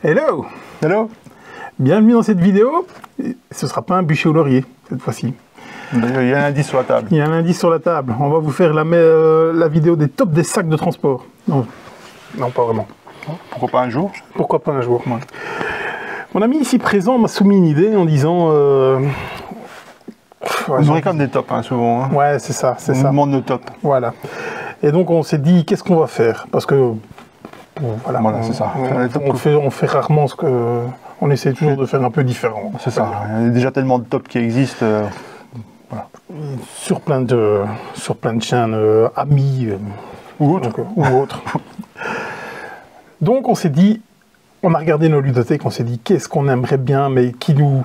Hello! Hello! Bienvenue dans cette vidéo. Ce ne sera pas un bûcher au laurier cette fois-ci. Il y a un indice sur la table. Il y a un indice sur la table. On va vous faire la vidéo des tops des sacs de transport. Non, pas vraiment. Pourquoi pas un jour? Pourquoi pas un jour? Ouais. Mon ami ici présent m'a soumis une idée en disant... on aurait quand même des tops hein, souvent. Hein. Ouais, c'est ça. On demande nos tops. Voilà. Et donc on s'est dit, qu'est-ce qu'on va faire? Parce que... Voilà, c'est ça. On fait rarement ce que... On essaie toujours de faire un peu différent. C'est ça. Il y a déjà tellement de tops qui existent. Voilà. Sur plein de chaînes amis ou autres. Donc on s'est dit, on a regardé nos ludothèques, on s'est dit qu'est-ce qu'on aimerait bien, mais qui nous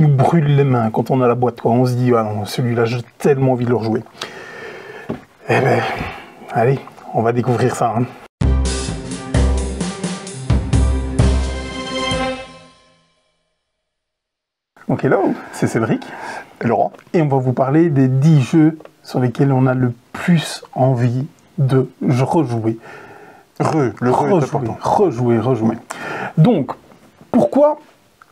brûle les mains quand on a la boîte. Quoi. On se dit, ah non, celui-là, j'ai tellement envie de le rejouer. Eh ben, allez, on va découvrir ça. Hein. Donc hello, c'est Cédric et Laurent. Et on va vous parler des 10 jeux sur lesquels on a le plus envie de rejouer. Rejouer. Donc, pourquoi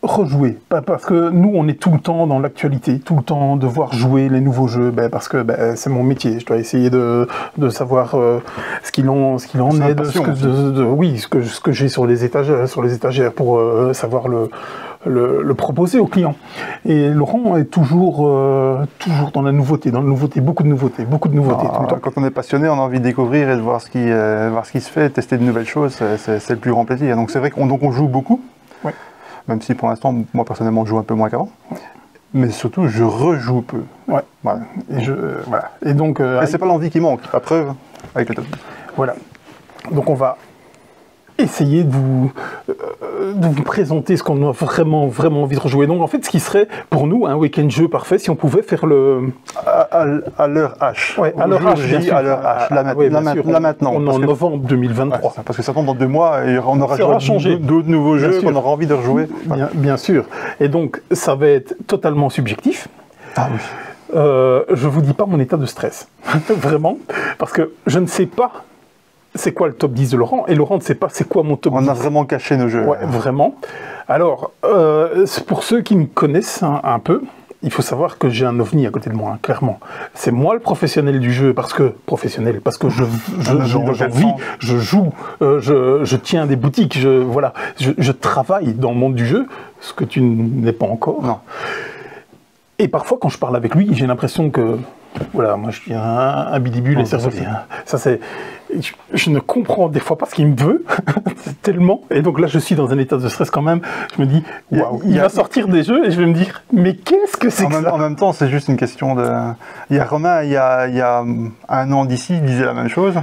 rejouer? Parce que nous, on est tout le temps dans l'actualité, tout le temps devoir jouer les nouveaux jeux, parce que c'est mon métier. Je dois essayer de savoir ce qu'il en est, ce que j'ai sur les étagères pour savoir le proposer aux clients. Et Laurent est toujours dans la nouveauté, beaucoup de nouveautés tout le temps. Quand on est passionné, on a envie de découvrir et de voir ce qui se fait, tester de nouvelles choses, c'est le plus grand plaisir. Donc c'est vrai qu'on joue beaucoup, ouais. Même si pour l'instant, moi personnellement, je joue un peu moins qu'avant. Ouais. Mais surtout, je rejoue peu. Ouais. Voilà. Et donc, et c'est pas l'envie qui manque, la preuve, avec le top 10. Voilà. Donc on va essayer de vous présenter ce qu'on a vraiment envie de rejouer. Donc en fait, ce qui serait pour nous un week-end jeu parfait si on pouvait faire le... À l'heure H. Ouais, à l'heure H, bien sûr. À l'heure H, là maintenant. On est en novembre 2023. Ouais, parce que ça tombe dans 2 mois et on aura joué d'autres nouveaux jeux qu'on aura envie de rejouer. Bien sûr. Et donc, ça va être totalement subjectif. Ah oui. Je vous dis pas mon état de stress. Vraiment. Parce que je ne sais pas c'est quoi le top 10 de Laurent, et Laurent ne sait pas c'est quoi mon top 10. On a vraiment caché nos jeux. Ouais, vraiment. Alors, pour ceux qui me connaissent un peu, il faut savoir que j'ai un ovni à côté de moi, hein, clairement. C'est moi le professionnel du jeu, parce que je vis, je joue, je tiens des boutiques, je travaille dans le monde du jeu, ce que tu n'es pas encore. Non. Et parfois, quand je parle avec lui, j'ai l'impression que, voilà, moi je suis un bidibule et c'est ressorti. Ça c'est... Je ne comprends des fois pas ce qu'il me veut, tellement. Et donc là, je suis dans un état de stress quand même. Je me dis, waouh, il va sortir des jeux et je vais me dire, mais qu'est-ce que c'est que ça? En même temps, c'est juste une question de... Il y a Romain, il y a 1 an d'ici, il disait la même chose.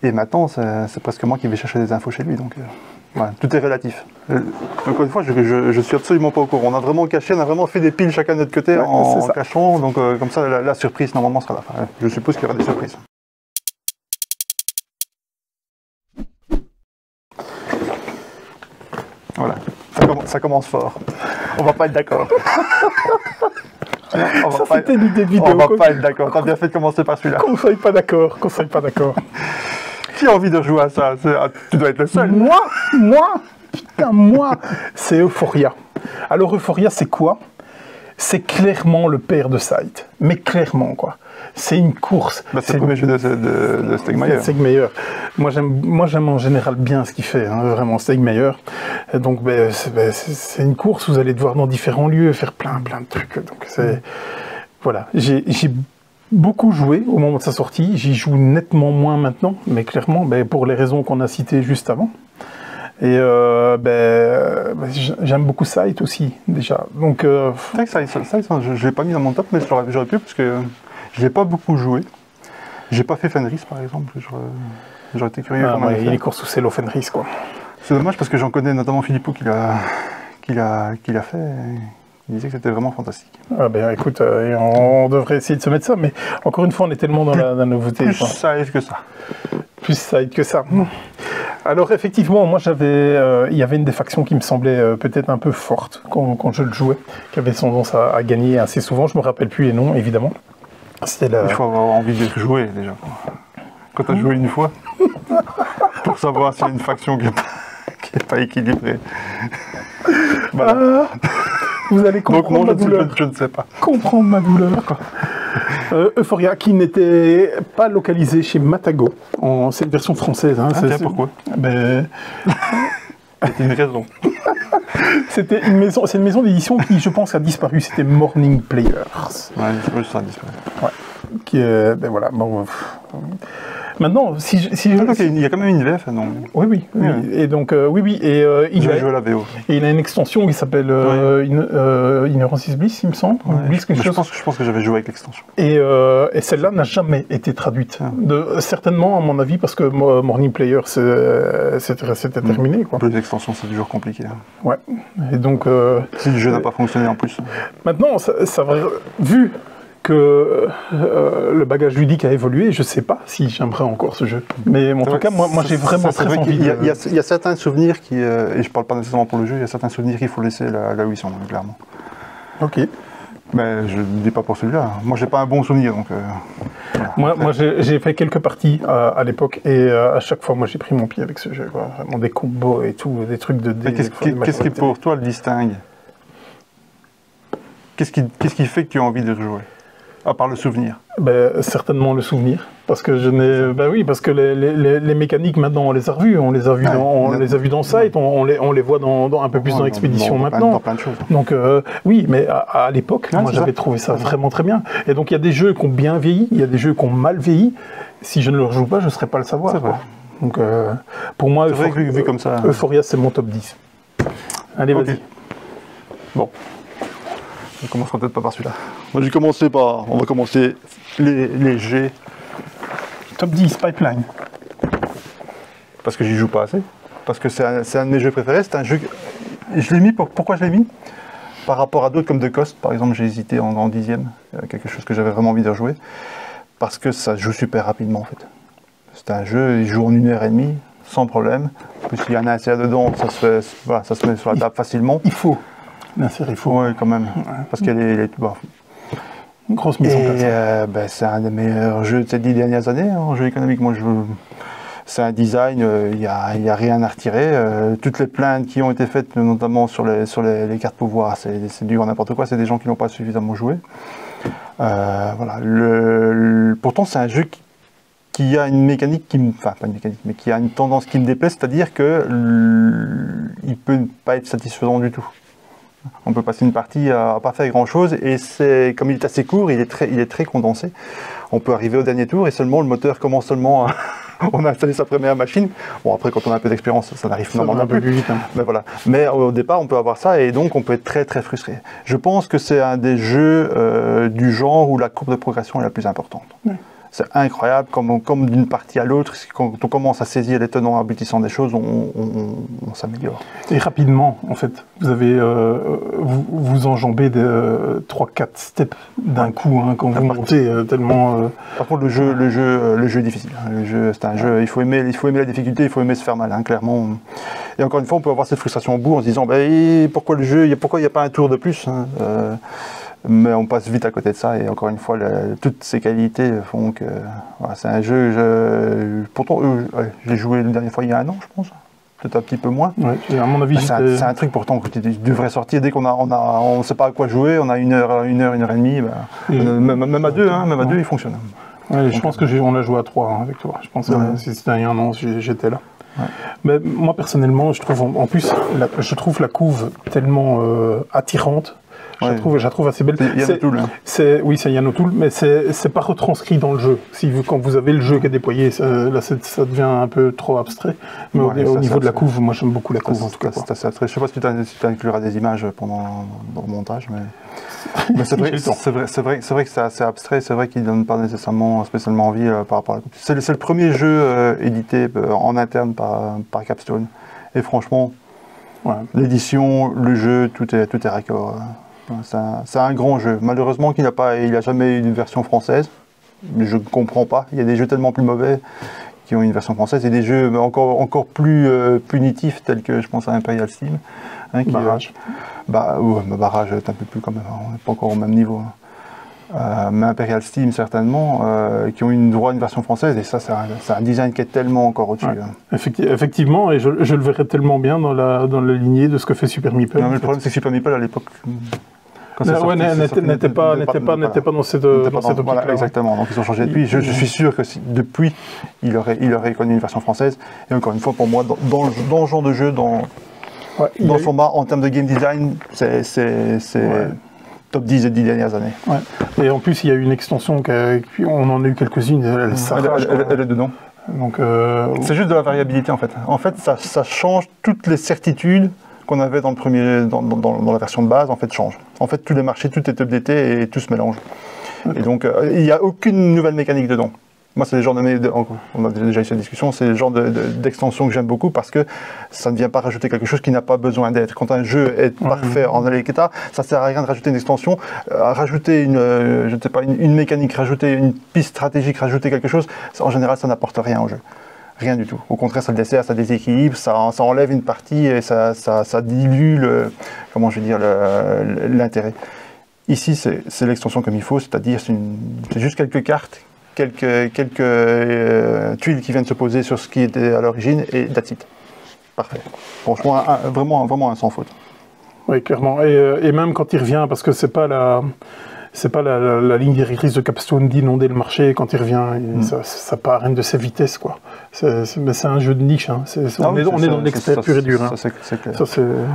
Et maintenant, c'est presque moi qui vais chercher des infos chez lui. Donc, ouais, tout est relatif. Encore une fois, je suis absolument pas au courant. On a vraiment caché, on a vraiment fait des piles chacun de notre côté en cachant. Donc, comme ça, la surprise, normalement, sera la fin. Je suppose qu'il y aura des surprises. Voilà, ça commence fort. On va pas être d'accord. C'était l'idée de vidéo. On va pas être d'accord. T'as bien fait de commencer par celui-là. Qu'on soit pas d'accord. Qui a envie de jouer à ça? Tu dois être le seul. Moi, c'est Euphoria. Alors Euphoria, c'est quoi? C'est clairement le père de Sight. Mais clairement, quoi. C'est une course. C'est le premier jeu de Stegmaier. Stegmaier. Moi, j'aime en général bien ce qu'il fait, hein, vraiment, Stegmaier. Donc, c'est une course où vous allez devoir dans différents lieux faire plein de trucs. Donc, voilà. J'ai beaucoup joué au moment de sa sortie. J'y joue nettement moins maintenant, mais clairement, pour les raisons qu'on a citées juste avant. Et j'aime beaucoup Sight aussi, déjà. Donc, c'est vrai que Sight, je ne l'ai pas mis dans mon top, mais j'aurais pu, parce que je n'ai pas beaucoup joué. J'ai pas fait Fenris, par exemple. J'aurais été curieux. Il est course sous Celo Fenris, quoi. C'est dommage, parce que j'en connais notamment Philippot qui l'a fait. Il disait que c'était vraiment fantastique. Ah écoute, on devrait essayer de se mettre ça, mais encore une fois, on est tellement dans la nouveauté. Plus Sight que ça. Plus Sight que ça. Alors effectivement, moi il y avait une des factions qui me semblait peut-être un peu forte quand je le jouais, qui avait tendance à gagner assez souvent. Je me rappelle plus les noms, évidemment. Il faut avoir envie de jouer déjà. Quand tu as joué une fois, pour savoir s'il y a une faction qui pas équilibré. Voilà. Vous allez comprendre ma douleur. Je ne sais pas. Comprendre ma douleur, quoi. Euphoria, qui n'était pas localisé chez Matago. C'est une version française. Hein. Pourquoi C'est une raison. C'est une maison d'édition qui, je pense, a disparu. C'était Morning Players. Ouais, ça a disparu. Ouais. Qui voilà. Bon. Maintenant, il y a quand même une VF, non? Oui. Et donc, Et il a joué à la VO. Et il a une extension qui s'appelle Ignorance is Bliss, il me semble. Bliss, quelque chose. Je pense que j'avais joué avec l'extension. Et celle-là n'a jamais été traduite. Certainement, à mon avis, parce que Morning Player, c'était terminé. Quoi. Les extensions, c'est toujours compliqué. Ouais. Et donc. Si le jeu n'a pas fonctionné en plus. Maintenant, vu que le bagage ludique a évolué, je ne sais pas si j'aimerais encore ce jeu. Mais en tout cas, moi j'ai vraiment très envie. Il y a certains souvenirs qui, et je ne parle pas nécessairement pour le jeu, il y a certains souvenirs qu'il faut laisser là où ils sont, clairement. Ok. Mais je ne dis pas pour celui-là. Moi, j'ai pas un bon souvenir, donc. Voilà. Moi j'ai fait quelques parties à l'époque et à chaque fois, moi j'ai pris mon pied avec ce jeu. Quoi. Vraiment des combos et tout, des trucs de. Qu'est-ce qui pour toi le distingue? Qu'est-ce qui fait que tu as envie de jouer? À part le souvenir. Certainement le souvenir. Parce que parce que les mécaniques maintenant on les a revues, on les a vues dans Sight, on les voit un peu plus dans Expédition maintenant. Dans plein de choses. Donc oui, mais à l'époque, moi j'avais trouvé ça vraiment très bien. Et donc il y a des jeux qui ont bien vieilli, il y a des jeux qui ont mal vieilli. Si je ne le rejoue pas, je ne saurais pas le savoir. C'est vrai. Donc pour moi, vu comme ça. Euphoria c'est mon top 10. Allez, vas-y. Bon. On ne commencera peut-être pas par celui-là. Moi, on va commencer les G. Top 10, Pipeline. Parce que j'y joue pas assez. Parce que c'est un de mes jeux préférés. C'est un jeu. Je l'ai mis pourquoi je l'ai mis? Par rapport à d'autres comme The Coast, par exemple, j'ai hésité en 10e. Quelque chose que j'avais vraiment envie de rejouer. Parce que ça se joue super rapidement, en fait. C'est un jeu, il joue en 1h30, sans problème. En plus, il y a un insert dedans, ça se met sur la table facilement. Il faut. Il faut. Oui, quand même. Parce qu'elle est une grosse mise en place. C'est un des meilleurs jeux de ces 10 dernières années, en jeu économique. Moi, c'est un design, il n'y a rien à retirer. Toutes les plaintes qui ont été faites, notamment sur les cartes pouvoir, c'est du n'importe quoi. C'est des gens qui n'ont pas suffisamment joué. Voilà. Pourtant, c'est un jeu qui a une mécanique pas une mécanique, mais qui a une tendance qui me déplaît, c'est-à-dire que il peut pas être satisfaisant du tout. On peut passer une partie à pas faire grand-chose et comme il est assez court, il est très condensé. On peut arriver au dernier tour et seulement le moteur commence seulement à... On a installé sa première machine. Bon, après, quand on a un peu d'expérience, ça n'arrive normalement un peu plus vite. Hein. Mais voilà. Mais au départ, on peut avoir ça et donc on peut être très très frustré. Je pense que c'est un des jeux du genre où la courbe de progression est la plus importante. Ouais. C'est incroyable, comme d'une partie à l'autre, quand on commence à saisir les tenants aboutissants des choses, on s'améliore. Et rapidement, en fait, vous avez vous enjambez 3-4 steps d'un coup hein, quand vous montez tellement. Par contre, le jeu est difficile. Le jeu, c'est un jeu. Il faut aimer la difficulté, il faut aimer se faire mal, hein, clairement. Et encore une fois, on peut avoir cette frustration au bout en se disant, pourquoi le jeu, pourquoi il n'y a pas un tour de plus hein, mais on passe vite à côté de ça et encore une fois toutes ces qualités font que voilà, c'est un jeu pourtant je l'ai joué la dernière fois il y a un an je pense, peut-être un petit peu moins. Ouais, à mon avis c'est un truc pourtant que tu devrais sortir dès qu'on on sait pas à quoi jouer, on a une heure et demie, même à deux il fonctionne. Ouais, je pense qu'on a joué à 3 hein, avec toi, je pense si c'était il y a un an j'étais là. Ouais. Mais moi personnellement je trouve en plus je trouve la couve tellement attirante. Je la trouve assez belle. Yanotool. Oui, c'est Yanotool, mais c'est pas retranscrit dans le jeu. Quand vous avez le jeu qui est déployé, ça devient un peu trop abstrait. Mais au niveau de la couve, moi j'aime beaucoup la couve en tout cas. Je sais pas si tu incluras des images dans le montage, mais c'est vrai que c'est assez abstrait, c'est vrai qu'il ne donne pas nécessairement spécialement envie par rapport à la couve. C'est le premier jeu édité en interne par Capstone. Et franchement, l'édition, le jeu, tout est raccord. C'est un grand jeu. Malheureusement, il n'a jamais eu une version française. Je ne comprends pas. Il y a des jeux tellement plus mauvais qui ont une version française et des jeux encore plus punitifs, tels que je pense à Imperial Steam. Barrage. Barrage est un peu plus quand même. On n'est pas encore au même niveau. mais Imperial Steam certainement, qui ont une droit à une version française, et ça, c'est un design qui est tellement encore au-dessus. Effectivement, et je le verrais tellement bien dans la lignée de ce que fait Super Meeple. Non, mais le problème, c'est que Super Meeple, à l'époque, n'était pas dans cette optique. Voilà, exactement, donc ils ont changé depuis. Je suis sûr que depuis, il aurait connu une version française. Et encore une fois, pour moi, dans le genre de jeu, dans le format, en termes de game design, c'est top 10 des 10 dernières années. Ouais. Et en plus, il y a eu une extension, on en a eu quelques-unes, elle est dedans. Donc, c'est juste de la variabilité en fait. En fait, ça change toutes les certitudes qu'on avait dans la version de base, en fait, change. En fait, tous les marchés, tout est updaté et tout se mélange. Et donc, il n'y a aucune nouvelle mécanique dedans. Moi, c'est le genre on a déjà eu cette discussion, c'est le genre d'extension que j'aime beaucoup parce que ça ne vient pas rajouter quelque chose qui n'a pas besoin d'être. Quand un jeu est parfait en état, ça ne sert à rien de rajouter une extension, rajouter une mécanique, rajouter une piste stratégique, rajouter quelque chose, en général, ça n'apporte rien au jeu. Rien du tout. Au contraire, ça le dessert, ça déséquilibre, ça enlève une partie et ça dilue l'intérêt. Ici, c'est l'extension comme il faut, c'est-à-dire c'est juste quelques cartes, quelques tuiles qui viennent se poser sur ce qui était à l'origine et that's it. Parfait. Franchement, vraiment un sans faute. Oui, clairement. Et même quand il revient, parce que c'est pas la ligne directrice de Capstone d'inonder le marché quand il revient, ça part à de ses vitesses, quoi. Mais c'est un jeu de niche, hein. On est dans l'expert pur et dur. Hein. C'est clair.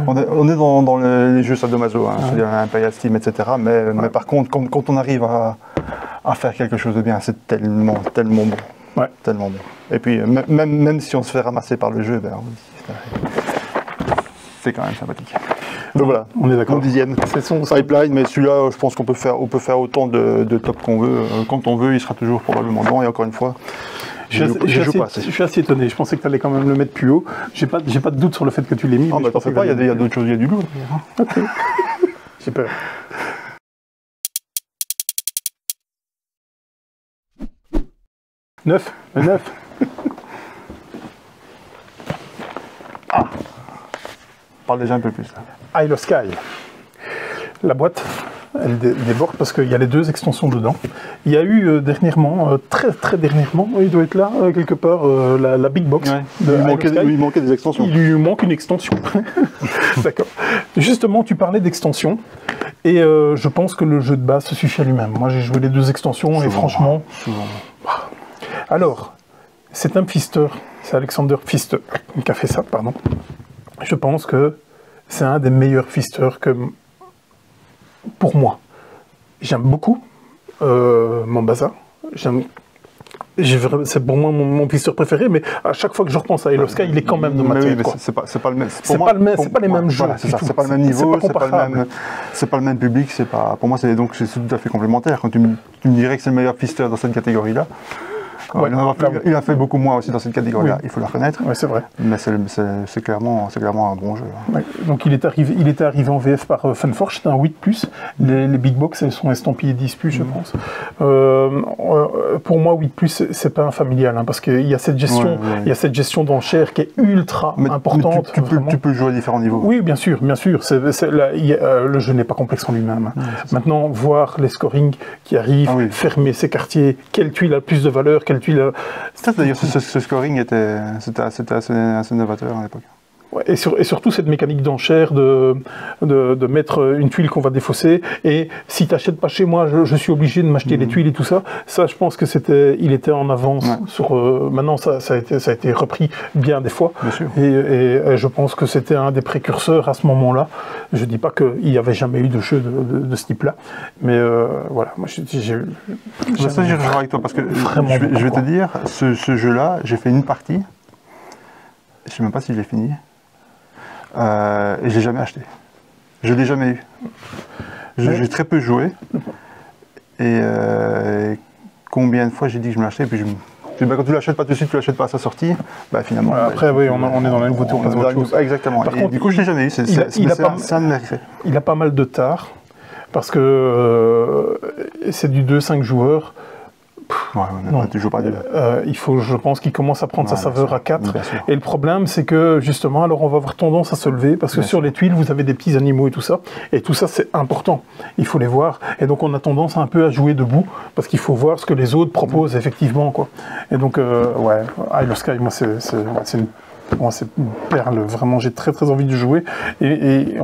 On est dans les jeux sadomaso, hein, c'est-à-dire Imperial Steam, etc. Mais par contre, quand on arrive à faire quelque chose de bien, c'est tellement bon. Ouais. Tellement bon. Et puis, même si on se fait ramasser par le jeu, c'est quand même sympathique. Donc voilà, on est d'accord. Mon 10e, c'est son pipeline, mais celui-là, je pense qu'on peut faire autant de top qu'on veut. Quand on veut, il sera toujours probablement bon. Et encore une fois, je suis assez étonné. Je pensais que tu allais quand même le mettre plus haut. J'ai pas de doute sur le fait que tu l'aies mis. Ah, bah t'en fais pas, il y a d'autres choses, il y a du lourd. Ok. J'ai peur. Neuf. Parle déjà un peu plus là. Isle of Skye. La boîte, elle déborde parce qu'il y a les deux extensions dedans. Il y a eu dernièrement, très dernièrement, il doit être là, quelque part, la Big Box. Ouais. Il manquait des extensions. Il lui manque une extension. D'accord. Justement, tu parlais d'extension. Et je pense que le jeu de base se suffit à lui-même. Moi, j'ai joué les deux extensions et franchement... Alors, c'est un Pfister, c'est Alexander Pfister qui a fait ça, pardon. Je pense que c'est un des meilleurs Pfister que pour moi. J'aime beaucoup Mombasa. C'est pour moi mon Pfister préféré, mais à chaque fois que je repense à Isle of Skye, il est quand même de ma tête. C'est pas le même. C'est pas les mêmes jeux. C'est pas le même niveau, c'est pas le même public. Pour moi, c'est tout à fait complémentaire. Quand tu me dirais que c'est le meilleur Pfister dans cette catégorie-là. Ouais, il a fait beaucoup moins aussi dans cette catégorie-là, il faut le reconnaître. Oui, c'est vrai. Mais c'est clairement un bon jeu. Ouais. Donc il était arrivé en VF par Funforge, c'était un 8+. Les Big Box, elles sont estampillées 10+, je pense. Pour moi, 8+, c'est pas un familial, hein, parce qu'il y a cette gestion, il y a cette gestion d'enchères qui est ultra importante. Mais tu peux jouer à différents niveaux. Oui, bien sûr. Le jeu n'est pas complexe en lui-même. Maintenant, voir les scorings qui arrivent, fermer ses quartiers, quelle tuile a le plus de valeur, quelle tuile... D'ailleurs, ce scoring c'était assez novateur à l'époque. Ouais, et surtout cette mécanique d'enchère de mettre une tuile qu'on va défausser, et si tu n'achètes pas chez moi, je suis obligé de m'acheter les tuiles et tout ça. Ça, je pense que il était en avance sur... maintenant, ça a été repris bien des fois. Bien sûr. Et je pense que c'était un des précurseurs à ce moment-là. Je ne dis pas qu'il n'y avait jamais eu de jeu de ce type-là, mais voilà. Moi, ça, j'y rejoins avec toi, parce que je vais te dire, ce jeu-là, j'ai fait une partie, je ne sais même pas si je l'ai fini. Et je ne l'ai jamais acheté. Je ne l'ai jamais eu. J'ai très peu joué. Et combien de fois j'ai dit que je me l'achetais, et puis quand tu ne l'achètes pas tout de suite, tu ne l'achètes pas à sa sortie, finalement... Après, oui, on est dans la nouveauté, on passe à autre chose. Exactement. Par contre, du coup, je ne l'ai jamais eu. C'est un de mes regrets. Il a pas mal de tard, parce que c'est du 2-5 joueurs. Ouais, non. tu joues pas à 2. Il faut, je pense qu'il commence à prendre sa saveur à 4. Bien sûr. Et le problème, c'est que justement, alors on va avoir tendance à se lever parce que Bien sur sûr. les tuiles, vous avez des petits animaux et tout ça. Et tout ça, c'est important. Il faut les voir. Et donc, on a tendance un peu à jouer debout parce qu'il faut voir ce que les autres proposent effectivement, quoi. Et donc, ouais, Isle of Skye, moi, c'est une perle. Vraiment, j'ai très très envie de jouer. Et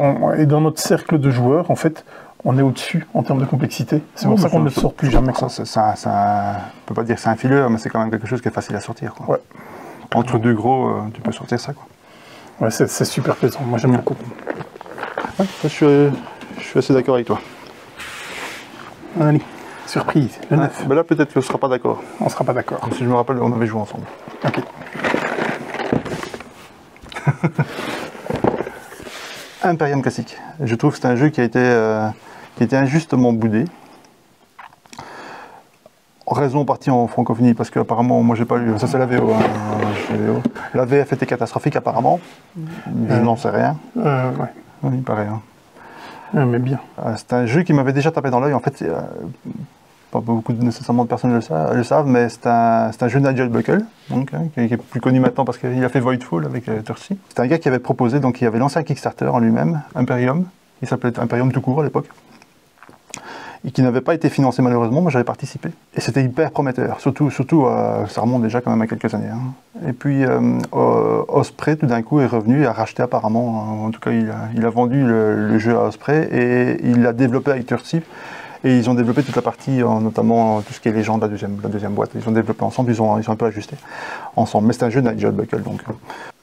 dans notre cercle de joueurs, en fait, on est au-dessus en termes de complexité. C'est pour ça qu'on ne le sort plus jamais. Ça, on peut pas dire que c'est un fileur, mais c'est quand même quelque chose qui est facile à sortir. Quoi. Ouais. Entre deux gros, tu peux sortir ça. Quoi. Ouais, c'est super plaisant. Moi, j'aime beaucoup. Ouais, je suis assez d'accord avec toi. Allez, surprise, le 9. Ben là, peut-être qu'on ne sera pas d'accord. On ne sera pas d'accord. Si je me rappelle, on avait joué ensemble. Ok. Imperium classique. Je trouve que c'est un jeu qui a été injustement boudé. Raison partie en francophonie, parce qu'apparemment, moi j'ai pas lu, ça c'est la VO, hein, la VF était catastrophique apparemment, je n'en sais rien. Ouais. Oui, il paraît. Hein. Mais bien. C'est un jeu qui m'avait déjà tapé dans l'œil, en fait, pas beaucoup nécessairement de personnes le savent, mais c'est un jeu de Nigel Buckle, donc, hein, qui est plus connu maintenant parce qu'il a fait Voidfall avec Tursi. C'est un gars qui avait proposé, donc il avait lancé un Kickstarter en lui-même, Imperium, il s'appelait Imperium tout court à l'époque, et qui n'avait pas été financé malheureusement, moi j'avais participé. Et c'était hyper prometteur, surtout ça remonte déjà quand même à quelques années. Hein. Et puis Osprey tout d'un coup est revenu et a racheté apparemment, en tout cas il a vendu le jeu à Osprey et il l'a développé avec Tursi. Et ils ont développé toute la partie, notamment tout ce qui est légende, la deuxième boîte. Ils ont développé ensemble, ils ont un peu ajusté ensemble. Mais c'est un jeu de Nigel Buckle, donc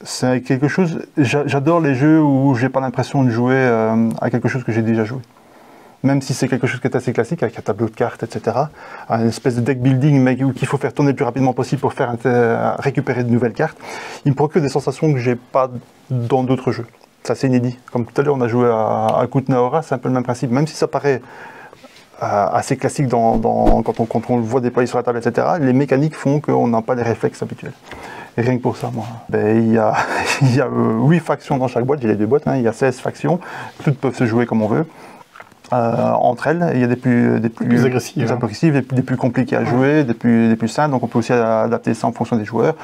c'est quelque chose. J'adore les jeux où j'ai pas l'impression de jouer à quelque chose que j'ai déjà joué. Même si c'est quelque chose qui est assez classique, avec un tableau de cartes, etc. Un espèce de deck building, mais qu'il faut faire tourner le plus rapidement possible pour faire récupérer de nouvelles cartes. Il me procure des sensations que j'ai pas dans d'autres jeux. Ça, c'est inédit. Comme tout à l'heure, on a joué à Kutna-Hora, c'est un peu le même principe. Même si ça paraît assez classique quand on le voit déployer sur la table, etc. Les mécaniques font qu'on n'a pas les réflexes habituels. Et rien que pour ça, moi, il y a 8 factions dans chaque boîte, j'ai les 2 boîtes, hein, il y a 16 factions, toutes peuvent se jouer comme on veut. Entre elles, il y a des plus agressives, des plus compliquées à jouer, des plus simples, donc on peut aussi adapter ça en fonction des joueurs.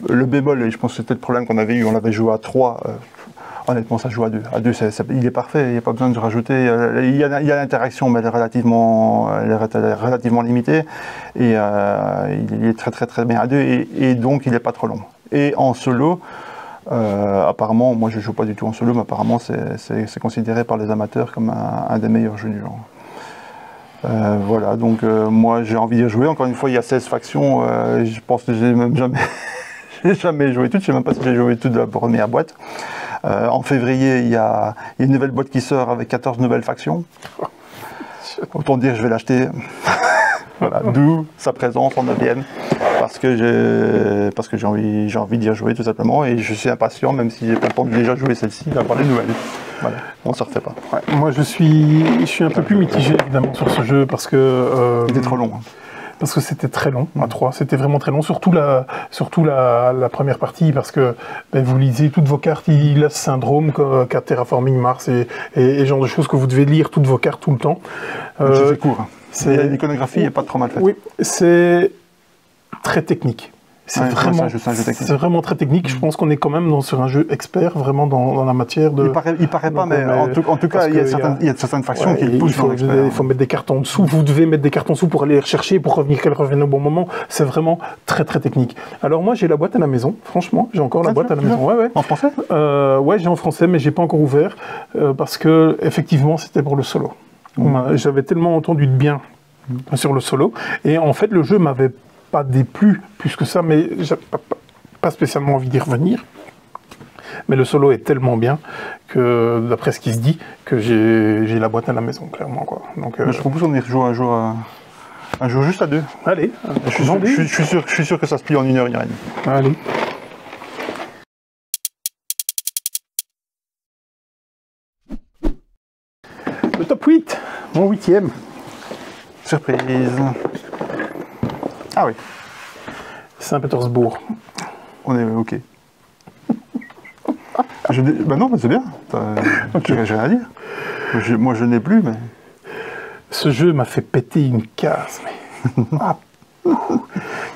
Le bémol, et je pense que c'était le problème qu'on avait eu, on avait joué à 3. Honnêtement, ça joue à 2. À 2, il est parfait, il n'y a pas besoin de rajouter. Il y a l'interaction, mais elle est relativement limitée. Et il est très très très bien à 2, et donc il n'est pas trop long. Et en solo, apparemment, moi je ne joue pas du tout en solo, mais apparemment c'est considéré par les amateurs comme un des meilleurs jeux du genre. Voilà, donc moi j'ai envie de jouer. Encore une fois, il y a 16 factions. Je pense que j'ai même jamais joué toutes. Je ne sais même pas si j'ai joué toutes de la première boîte. En février, il y a une nouvelle boîte qui sort avec 14 nouvelles factions. Autant dire, je vais l'acheter. Voilà, d'où sa présence en 9e. Parce que j'ai envie d'y rejouer tout simplement. Et je suis impatient, même si j'ai pas le temps de déjà jouer celle-ci, d'avoir les nouvelles. Voilà, on ne se refait pas. Ouais, moi, je suis un peu plus mitigé évidemment sur ce jeu parce que. Il était trop long. Hein. Parce que c'était très long, à 3, c'était vraiment très long, surtout la première partie, parce que vous lisez toutes vos cartes, il a ce syndrome qu'a Terraforming Mars et genre de choses que vous devez lire toutes vos cartes tout le temps. C'est court. L'iconographie n'est pas trop mal faite. Oui, c'est très technique. C'est vraiment très technique. Je pense qu'on est quand même sur un jeu expert, vraiment dans la matière de... Il paraît pas, mais en tout cas, il y a certaines factions qui poussent dans l'expert. Il faut mettre des cartes en dessous. Vous devez mettre des cartes en dessous pour aller les rechercher, pour qu'elles reviennent au bon moment. C'est vraiment très très technique. Alors moi, j'ai la boîte à la maison. Franchement, j'ai encore la boîte à la maison. Ouais. En français ouais, j'ai en français, mais j'ai pas encore ouvert parce que effectivement, c'était pour le solo. J'avais tellement entendu de bien sur le solo, et en fait, le jeu m'avait pas déplu plus que ça, mais j'ai pas spécialement envie d'y revenir. Mais le solo est tellement bien que, d'après ce qui se dit, que j'ai la boîte à la maison, clairement, quoi. Donc, je propose qu'on y rejoue un jour juste à 2. Allez, je suis sûr que ça se plie en 1 heure, 1 heure et demie. Allez. Le top 8, mon 8e. Surprise. Ah oui. Saint-Pétersbourg. On est OK. Bah non, mais c'est bien. J'ai rien à dire. Moi, je n'ai plus, mais... Ce jeu m'a fait péter une case. Mais...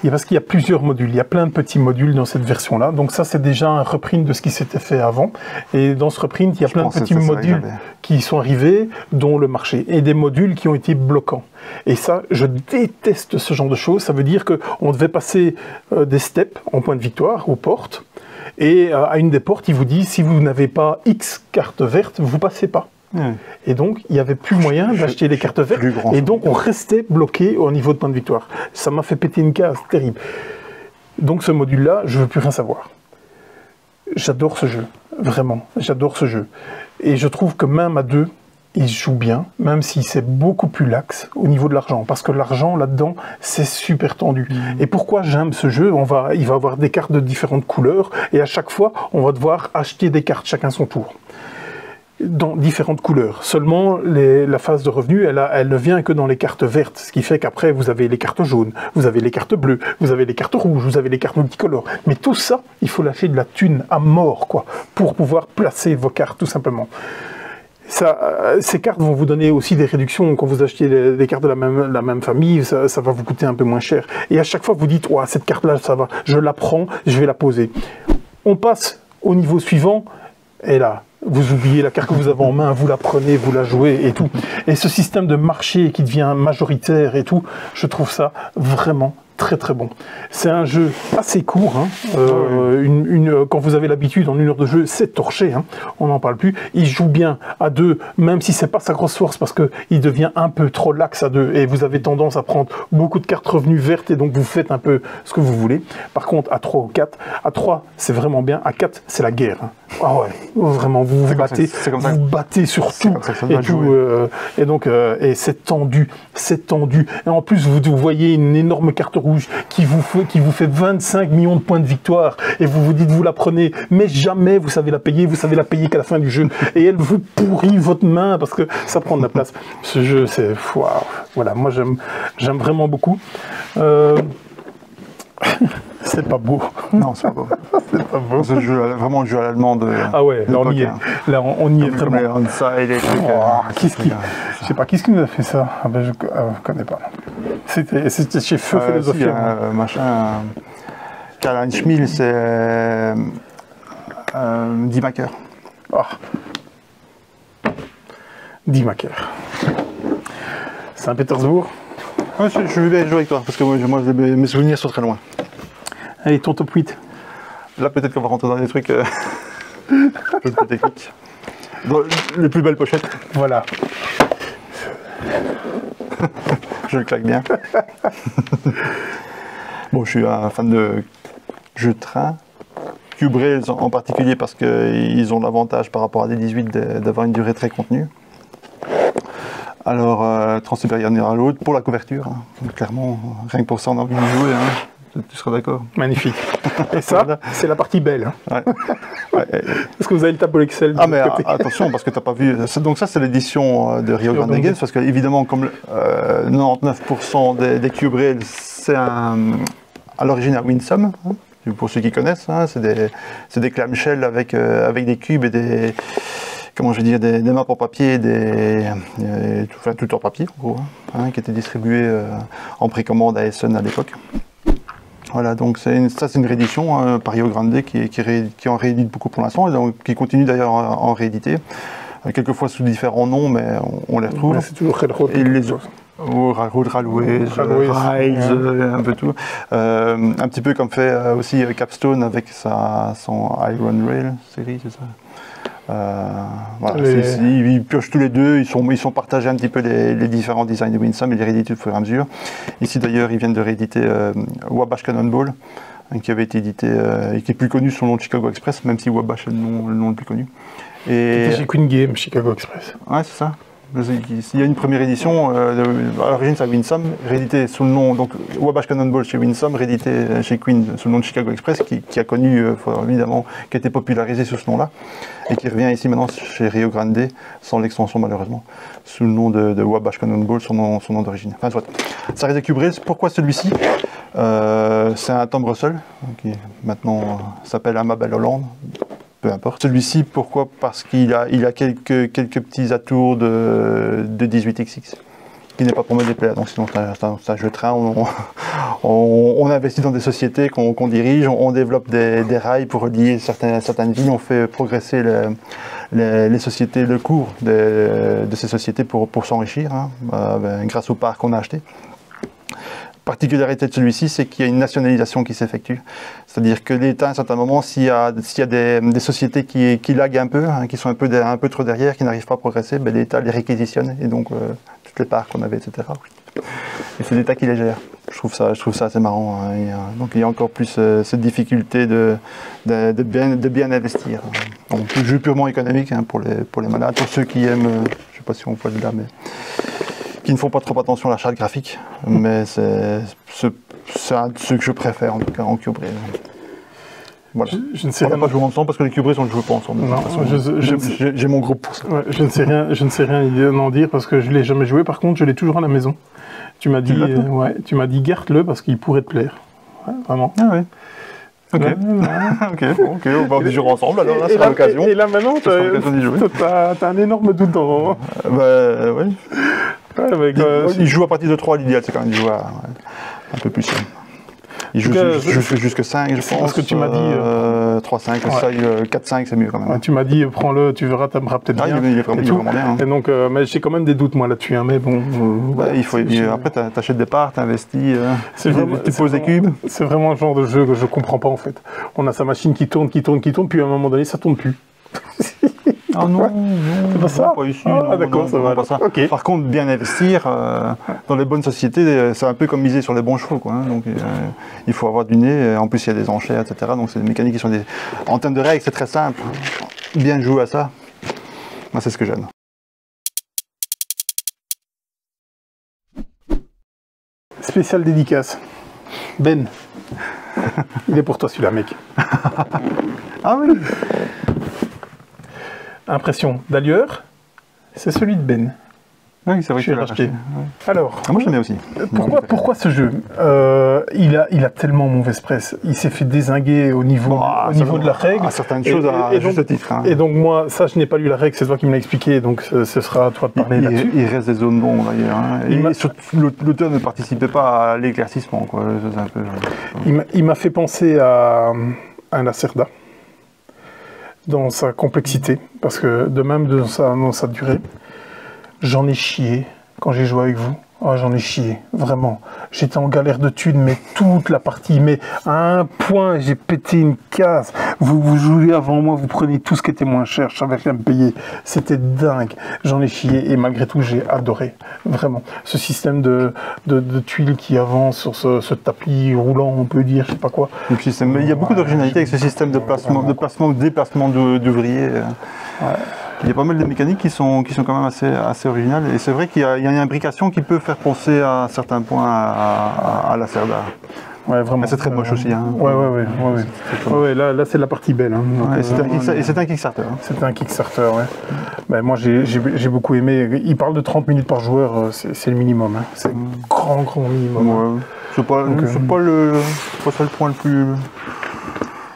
Et parce qu'il y a plusieurs modules, il y a plein de petits modules dans cette version-là. Donc ça, c'est déjà un reprint de ce qui s'était fait avant. Et dans ce reprint, il y a plein de petits modules qui sont arrivés, dont le marché. Et des modules qui ont été bloquants. Et ça, je déteste ce genre de choses. Ça veut dire qu'on devait passer des steps en point de victoire, aux portes. Et à une des portes, il vous dit, si vous n'avez pas X cartes vertes, vous passez pas. Et donc, il n'y avait plus moyen d'acheter des cartes vertes. Et donc, on restait bloqué au niveau de point de victoire. Ça m'a fait péter une case terrible. Donc, ce module-là, je ne veux plus rien savoir. J'adore ce jeu. Vraiment, j'adore ce jeu. Et je trouve que même à deux, il joue bien, même si c'est beaucoup plus lax au niveau de l'argent. Parce que l'argent, là-dedans, c'est super tendu. Et pourquoi j'aime ce jeu? Il va avoir des cartes de différentes couleurs. Et à chaque fois, on va devoir acheter des cartes, chacun son tour. Dans différentes couleurs. Seulement, la phase de revenu, elle ne vient que dans les cartes vertes, ce qui fait qu'après, vous avez les cartes jaunes, vous avez les cartes bleues, vous avez les cartes rouges, vous avez les cartes multicolores. Mais tout ça, il faut lâcher de la thune à mort, quoi, pour pouvoir placer vos cartes, tout simplement. Ces cartes vont vous donner aussi des réductions. Quand vous achetez des cartes de la même famille, ça va vous coûter un peu moins cher. Et à chaque fois, vous dites, cette carte-là, ça va, je la prends, je vais la poser. On passe au niveau suivant, et là, vous oubliez la carte que vous avez en main, vous la prenez, vous la jouez et tout. Et ce système de marché qui devient majoritaire et tout, je trouve ça vraiment très très bon. C'est un jeu assez court, hein. Quand vous avez l'habitude, en 1 heure de jeu, c'est torché, hein. On n'en parle plus. Il joue bien à deux, même si c'est pas sa grosse force, parce qu'il devient un peu trop lax à deux, et vous avez tendance à prendre beaucoup de cartes revenues vertes, et donc vous faites un peu ce que vous voulez. Par contre, à 3 ou 4, à 3, c'est vraiment bien, à 4, c'est la guerre, hein. Ah ouais, vraiment, vous battez sur tout, et tout, et donc, et c'est tendu, et en plus, vous voyez une énorme carte rouge qui vous fait 25 millions de points de victoire, et vous vous dites, vous la prenez, mais jamais vous savez la payer qu'à la fin du jeu, et elle vous pourrit votre main, parce que ça prend de la place. Ce jeu, c'est, waouh, voilà, moi j'aime vraiment beaucoup. C'est pas beau. Non, c'est pas beau. C'est pas beau. Ce jeu, vraiment le jeu à l'allemande. Ah ouais, là on y est. Là on y est vraiment. Les on-side, les trucs. Je sais pas, qui nous a fait ça? Ah ben je connais pas. C'était chez Feu Philosophie. Machin. Karl-Heinz Schmiel, c'est D-Maker. D-Maker. Saint-Pétersbourg. Ouais, je vais bien jouer avec toi, parce que moi mes souvenirs sont très loin. Allez, ton top 8. Là, peut-être qu'on va rentrer dans des trucs un peu techniques. Dans les plus belles pochettes. Voilà. Je le claque bien. Bon, je suis un fan de jeux de train. Cube Rails en particulier, parce qu'ils ont l'avantage par rapport à des 18 d'avoir une durée très contenue. Alors, Trans-Siberian Railroad pour la couverture, hein. Clairement, rien que pour ça, on a envie de jouer, hein. Tu seras d'accord? Magnifique. Et ça, c'est la partie belle. Hein. Ouais. Est-ce que vous avez le tableau Excel de mais côté? attention, parce que tu n'as pas vu. Donc, ça, c'est l'édition de Rio Grande Games, parce que, évidemment, comme 99% des Cube Rails, c'est à l'origine à Winsome, hein. Pour ceux qui connaissent, hein, c'est des clamshells avec des cubes et des. Comment je veux dire, des maps en papier, tout en papier, en gros, hein, qui étaient distribués en précommande à Essen à l'époque. Voilà, donc ça c'est une réédition par Rio Grande qui en réédite beaucoup pour l'instant, et donc qui continue d'ailleurs à en rééditer, quelquefois sous différents noms, mais on les retrouve. Ouais, c'est toujours Railroad. Et les autres. Railroad, Railways, un peu tout. Un petit peu comme fait aussi Capstone avec son Iron Rail série, c'est ça. Voilà, ils piochent tous les deux, ils sont partagés un petit peu les différents designs de Winsome et les réédités au fur et à mesure. Ici d'ailleurs, ils viennent de rééditer Wabash Cannonball, qui avait été édité et qui est plus connu sous le nom de Chicago Express, même si Wabash est le nom le plus connu. Et j'ai Queen Game, Chicago Express. Ouais, c'est ça. Il y a une première édition, à l'origine c'est à Winsome, réédité sous le nom, donc Wabash Cannonball chez Winsome, réédité chez Queen sous le nom de Chicago Express, qui a connu, évidemment, qui a été popularisé sous ce nom-là, et qui revient ici maintenant chez Rio Grande, sans l'extension malheureusement, sous le nom de Wabash Cannonball, son nom d'origine. Enfin, soit. Ça reste des Cube Rails. Pourquoi celui-ci? C'est un Tom Russell, qui maintenant s'appelle Amabel Holland. Peu importe. Celui-ci, pourquoi? Parce qu'il a quelques petits atours de 18XX. qui n'est pas pour me déplaire. Donc sinon c'est un jeu de train, on investit dans des sociétés qu'on dirige, on développe des rails pour relier certaines villes, on fait progresser les sociétés, le cours de ces sociétés pour s'enrichir, hein, grâce au parc qu'on a acheté. Particularité de celui-ci, c'est qu'il y a une nationalisation qui s'effectue. C'est-à-dire que l'État, à un certain moment, s'il y a des sociétés qui laguent un peu, hein, qui sont un peu trop derrière, qui n'arrivent pas à progresser, ben, l'État les réquisitionne, et donc toutes les parts qu'on avait, etc. Et c'est l'État qui les gère. Je trouve ça assez marrant. Hein. Donc il y a encore plus cette difficulté de bien investir. Donc jeu purement économique, hein, pour les malades, pour ceux qui aiment, je ne sais pas si on voit de là, mais qui ne font pas trop attention à la charte graphique, mais c'est un de ceux que je préfère en tout cas en Cube. Voilà. Je ne sais on rien. n'a pas joué ensemble parce que les Cubris on ne joue pas ensemble. Non, j'ai mon groupe pour ça. Ouais, je ne sais rien en dire parce que je ne l'ai jamais joué. Par contre, je l'ai toujours à la maison. Tu m'as dit, garde-le parce qu'il pourrait te plaire. Ouais, vraiment. Ah oui. Ok. Ouais. ok, on va jouer ensemble alors, là, c'est l'occasion. Et là maintenant, tu as un énorme doute dans. Bah ouais. Avec, il joue à partir de 3, l'idéal c'est quand même de jouer un peu plus simple. Il joue jusque 5, je pense. Parce que tu m'as dit. 3, 5, 4, 5, c'est mieux quand même. Ouais, tu m'as dit, prends-le, tu verras, t'aimeras peut-être bien. Il est vraiment bien. Hein. Et donc, mais j'ai quand même des doutes, moi, là-dessus. Hein, mais bon. Après, t'achètes des parts, t'investis, tu poses des cubes. C'est vraiment le genre de jeu que je comprends pas, en fait. On a sa machine qui tourne, puis à un moment donné, ça tourne plus. Ah non, c'est pas ça. Pas ici, d'accord, ça va. Pas ça. Okay. Par contre, bien investir dans les bonnes sociétés, c'est un peu comme miser sur les bons chevaux, quoi. Hein, donc, il faut avoir du nez. En plus, il y a des enchères, etc. Donc, c'est des mécaniques qui sont en termes de règles, c'est très simple. Bien jouer à ça. Moi, c'est ce que j'aime. Spécial dédicace. Ben. Il est pour toi celui-là, mec. Ah oui. Impression d'ailleurs, c'est celui de Ben. Oui, c'est vrai que j'ai racheté. Ouais. Alors, moi j'aime bien aussi. Pourquoi ce jeu il a tellement mauvaise presse. Il s'est fait dézinguer au niveau de la règle. Certaines choses à juste titre. Hein. Et donc moi, ça je n'ai pas lu la règle, c'est toi qui me l'as expliqué, donc ce sera à toi de parler là-dessus. Il reste des zones d'ombre d'ailleurs. Hein. L'auteur ne participait pas à l'éclaircissement. Il m'a fait penser à un Lacerda dans sa complexité, parce que de même dans sa durée. J'en ai chié quand j'ai joué avec vous. Oh, j'en ai chié, vraiment. J'étais en galère de thunes, mais toute la partie, mais à un point, j'ai pété une case. Vous jouez avant moi, vous prenez tout ce qui était moins cher, je savais rien me payer. C'était dingue. J'en ai chié et malgré tout, j'ai adoré. Vraiment. Ce système de tuiles qui avance sur ce tapis roulant, on peut dire, je sais pas quoi. Il y a beaucoup d'originalité avec ce système de placement, déplacement d'ouvriers. Ouais. Il y a pas mal de mécaniques qui sont quand même assez originales. Et c'est vrai qu'il y a une imbrication qui peut faire penser à certains points à la Lacerda. Ouais, vraiment. Mais c'est très moche aussi. Hein. Ouais, là c'est la partie belle. Hein. C'est un Kickstarter. Hein. C'est un Kickstarter, ouais. Ben, moi j'ai beaucoup aimé. Il parle de 30 minutes par joueur, c'est le minimum. Hein. C'est grand minimum. Ouais. C'est pas le point le plus...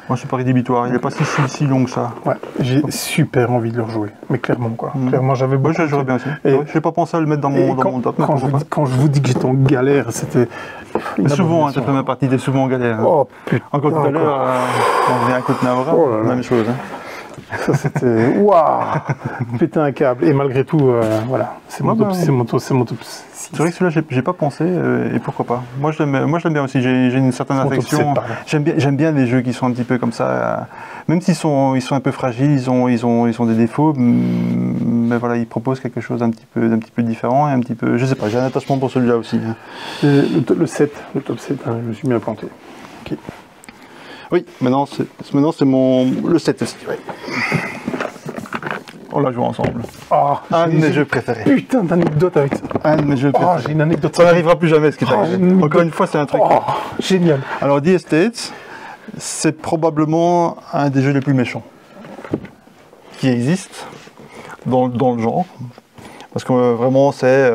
Moi, c'est pas rédhibitoire, il n'est pas si long que ça. Ouais, j'ai super envie de le rejouer, mais clairement quoi. Clairement, j'avais beaucoup. Moi, j'aurais bien aussi. Je n'ai pas pensé à le mettre dans mon top. Quand je vous dis que j'étais en galère, c'était. Souvent, cette première partie, t'es souvent en galère. Oh putain. Encore tout à l'heure, on revient à Côte Naora, même chose. Hein. Ça c'était. Waouh. Péter un câble. Et malgré tout, voilà, c'est mon top. C'est vrai que celui-là, j'ai pas pensé, et pourquoi pas. Moi, je l'aime bien aussi, j'ai une certaine affection. J'aime bien les jeux qui sont un petit peu comme ça, même s'ils sont un peu fragiles, ils ont des défauts, mais voilà, ils proposent quelque chose d'un petit peu différent, et un petit peu, je sais pas, j'ai un attachement pour celui-là aussi. Le top 7, hein, je me suis bien planté. Okay. Oui, maintenant c'est le 7 aussi, ouais. On l'a joué ensemble. Oh, un de mes jeux préférés. Putain d'anecdote avec ça. Un de mes jeux préférés. J'ai une anecdote. Ça n'arrivera plus jamais ce qui t'arrive. Encore une fois, c'est un truc. Oh, génial. Alors, The Estates, c'est probablement un des jeux les plus méchants qui existent dans le genre. Parce que vraiment, c'est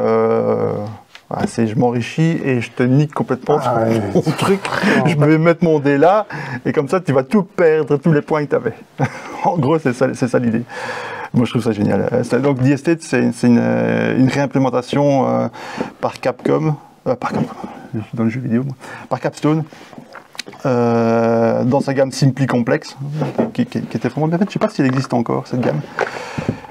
je m'enrichis et je te nique complètement ton truc. Je vais mettre mon dé là et comme ça, tu vas tout perdre, tous les points que tu avais. En gros, c'est ça l'idée. Moi, je trouve ça génial. Donc, The Estate, c'est une réimplémentation par Capcom, je suis dans le jeu vidéo, moi, par Capstone, dans sa gamme Simply Complex, qui était vraiment bien faite. Je ne sais pas si elle existe encore, cette gamme.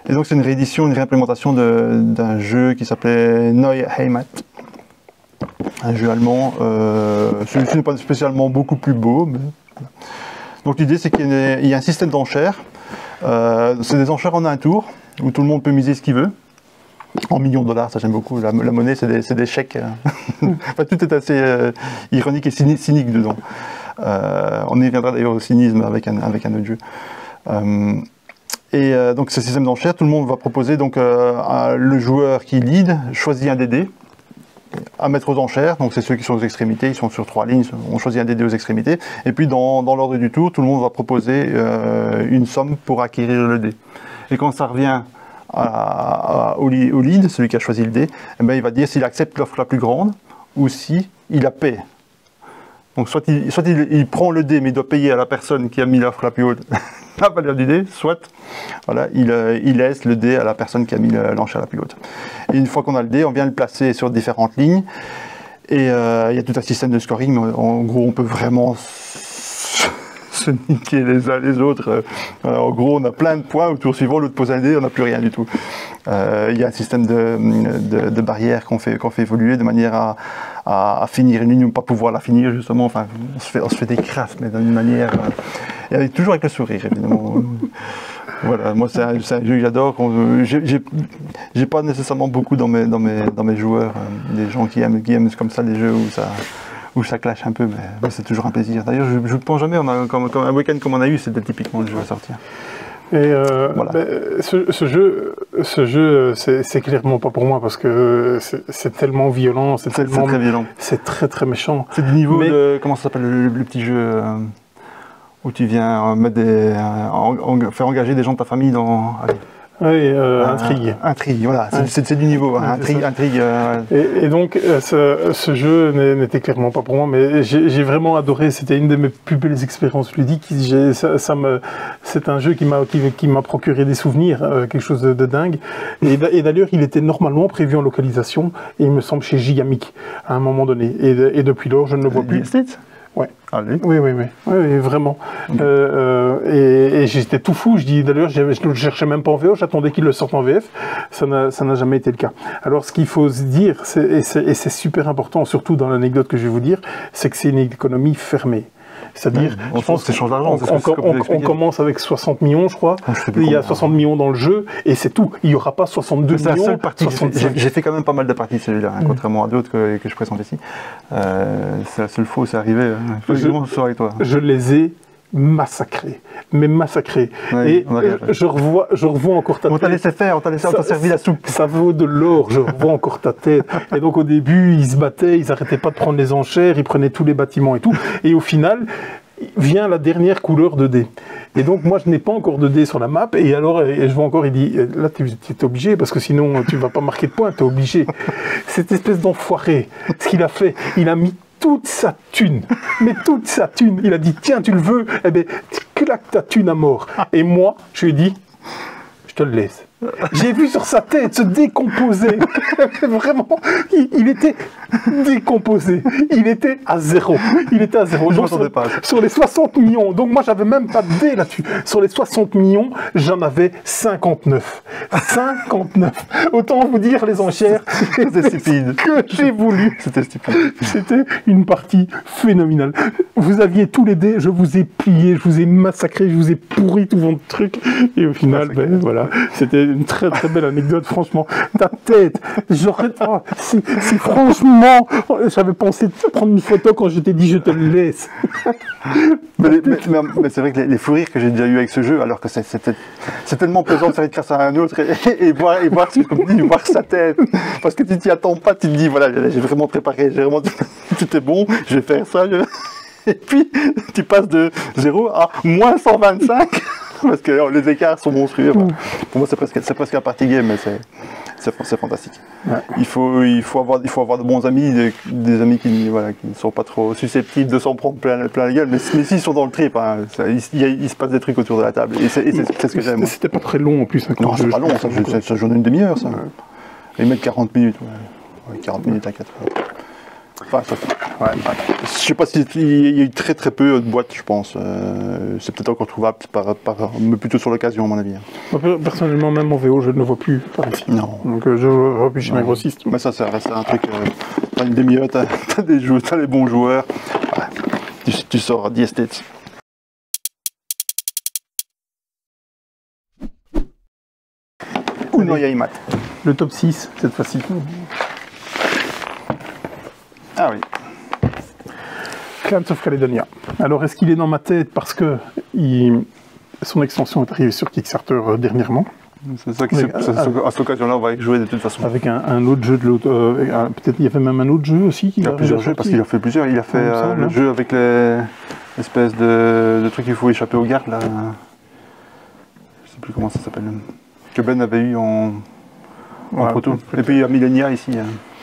Et donc, c'est une réédition, une réimplémentation d'un jeu qui s'appelait Neue Heimat. Un jeu allemand. Celui-ci n'est pas spécialement beaucoup plus beau. Mais... Donc, l'idée, c'est qu'il y a un système d'enchères. C'est des enchères en un tour, où tout le monde peut miser ce qu'il veut. En millions de dollars, ça j'aime beaucoup. La monnaie, c'est des chèques. Enfin, tout est assez ironique et cynique dedans. On y reviendra d'ailleurs au cynisme avec un autre jeu. Donc, ce système d'enchères, tout le monde va proposer, donc, le joueur qui lead choisit un des dés à mettre aux enchères. Donc, c'est ceux qui sont aux extrémités, ils sont sur 3 lignes, on choisit un des dés aux extrémités. Et puis, dans l'ordre du tour, tout le monde va proposer une somme pour acquérir le dé. Et quand ça revient au lead, celui qui a choisi le dé, eh ben, il va dire s'il accepte l'offre la plus grande ou si il la paie. Donc soit il prend le dé mais il doit payer à la personne qui a mis l'offre la plus haute la valeur du dé, soit voilà, il laisse le dé à la personne qui a mis l'enchère la plus haute. Et une fois qu'on a le dé, on vient le placer sur différentes lignes et il y a tout un système de scoring. En gros, on peut vraiment se niquer les uns les autres. En gros, on a plein de points. Au tour suivant, l'autre pose un dé, on n'a plus rien du tout. Il y a un système de barrières qu'on fait évoluer de manière à finir une ligne ou pas pouvoir la finir, justement. Enfin, on se fait des crasses, mais d'une manière... et toujours avec le sourire, évidemment. Voilà, moi, c'est un jeu que j'adore. J'ai pas nécessairement beaucoup dans mes joueurs des gens qui aiment comme ça des jeux où ça clash un peu, mais c'est toujours un plaisir. D'ailleurs, je ne pense jamais, comme un week-end comme on a eu, c'était typiquement le jeu à sortir. Et voilà. ce jeu, c'est clairement pas pour moi parce que c'est tellement violent, c'est très violent, c'est très méchant. C'est du niveau de comment ça s'appelle le petit jeu où tu viens faire engager des gens de ta famille dans. Allez. Oui, intrigue. Intrigue, voilà, c'est du niveau, hein, intrigue. Et donc, ce jeu n'était clairement pas pour moi, mais j'ai vraiment adoré, c'était une de mes plus belles expériences ludiques. C'est un jeu qui m'a procuré des souvenirs, quelque chose de dingue. Et d'ailleurs, il était normalement prévu en localisation, et il me semble chez Gigamic, à un moment donné. Et depuis lors, je ne le vois plus. Ouais. Allez. Oui, vraiment. Et j'étais tout fou. D'ailleurs, je ne le cherchais même pas en VO, j'attendais qu'il le sorte en VF. Ça n'a jamais été le cas. Alors, ce qu'il faut se dire, et c'est super important, surtout dans l'anecdote que je vais vous dire, c'est que c'est une économie fermée. C'est-à-dire, je pense que c'est change d'argent. On commence avec 60 millions, je crois. Il y a 60 millions dans le jeu, et c'est tout. Il n'y aura pas 62 millions. C'est la seule partie. J'ai fait quand même pas mal de parties de celui-là, contrairement à d'autres que je présente ici. C'est la seule fois où c'est arrivé. Avec toi. Je les ai massacrés. Mais massacrés. Ouais, et je revois encore ta tête. On t'a laissé faire, on t'a servi la soupe. Ça vaut de l'or, je revois encore ta tête. Et donc au début, ils se battaient, ils n'arrêtaient pas de prendre les enchères, ils prenaient tous les bâtiments et tout. Et au final, vient la dernière couleur de dés. Et donc moi, je n'ai pas encore de dés sur la map. Et alors, je vois encore, il dit, là, tu es obligé, parce que sinon, tu ne vas pas marquer de points, tu es obligé. Cette espèce d'enfoiré, ce qu'il a fait, il a mis toute sa thune, mais toute sa thune. Il a dit, tiens, tu le veux, eh bien, claque ta thune à mort. Et moi, je lui ai dit, je te le laisse. J'ai vu sur sa tête se décomposer. Vraiment, il était décomposé. Il était à zéro. Donc, sur les 60 millions, donc moi j'avais même pas de dés là-dessus. Sur les 60 millions, j'en avais 59. 59. Autant vous dire les enchères. C'était stupide. Que j'ai voulu. C'était stupide. C'était une partie phénoménale. Vous aviez tous les dés, je vous ai plié, je vous ai massacré, je vous ai pourri tout votre truc. Et au final, voilà, c'était une très belle anecdote, franchement. Ta tête, si franchement, j'avais pensé de prendre une photo quand je t'ai dit je te le laisse. mais c'est vrai que les fous rires que j'ai déjà eu avec ce jeu, alors que c'est tellement plaisant de faire une crasse à un autre et voir sa tête. Parce que tu t'y attends pas, tu te dis, voilà, j'ai vraiment préparé, tout est bon, je vais faire ça. Et puis, tu passes de 0 à moins 125. Parce que les écarts sont monstrueux. Pour moi, c'est presque un party game, mais c'est fantastique. Ouais. Il faut avoir de bons amis, des amis qui ne sont pas trop susceptibles de s'en prendre plein la gueule, mais s'ils sont dans le trip, hein, il se passe des trucs autour de la table, et c'est ce que j'aime. C'était pas très long en plus. Hein, Non, c'est pas long, ça joue une demi-heure, ça. Ils mettent 40 minutes, ouais. 40 minutes à 4 heures. Enfin, je sais pas s'il y a eu très peu de boîtes, je pense. C'est peut-être encore trouvable, mais plutôt sur l'occasion, à mon avis. Moi, personnellement, même en VO, je ne le vois plus par ici. Non. Donc je vois plus chez ma grossiste. Mais ça reste un truc. T'as une demi-heure, t'as les bons joueurs. Ouais. Tu sors The Estates. Ou non, il y a Imat. Le top 6, cette fois-ci. Ah oui. Clans of Caledonia. Alors, est-ce qu'il est dans ma tête parce que son extension est arrivée sur Kickstarter dernièrement? C'est ça à cette occasion-là, on va y jouer de toute façon. Avec un autre jeu de l'autre. Peut-être il y avait même un autre jeu aussi. Il y a plusieurs jeux parce qu'il a fait plusieurs. Il a fait le jeu avec l'espèce de truc qu'il faut échapper aux gardes là. Je sais plus comment ça s'appelle. Que Ben avait eu en proto. Et puis il y a Millennia ici.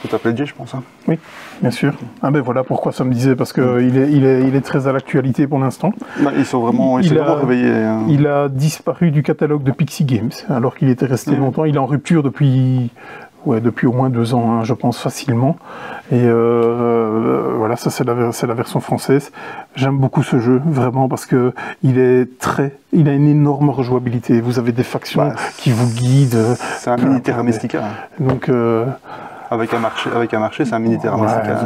C'est appelé Jay, je pense. Hein. Oui, bien sûr. Ah ben voilà pourquoi ça me disait, parce qu'il est très à l'actualité pour l'instant. Bah, ils sont vraiment réveillés. Hein. Il a disparu du catalogue de Pixie Games, alors qu'il était resté longtemps. Il est en rupture depuis au moins 2 ans, hein, je pense facilement. Et voilà, ça c'est la version française. J'aime beaucoup ce jeu, vraiment, parce que il a une énorme rejouabilité. Vous avez des factions qui vous guident. C'est un mini Terra Mystica. Donc... Avec un marché, c'est un mini Terra Mystica.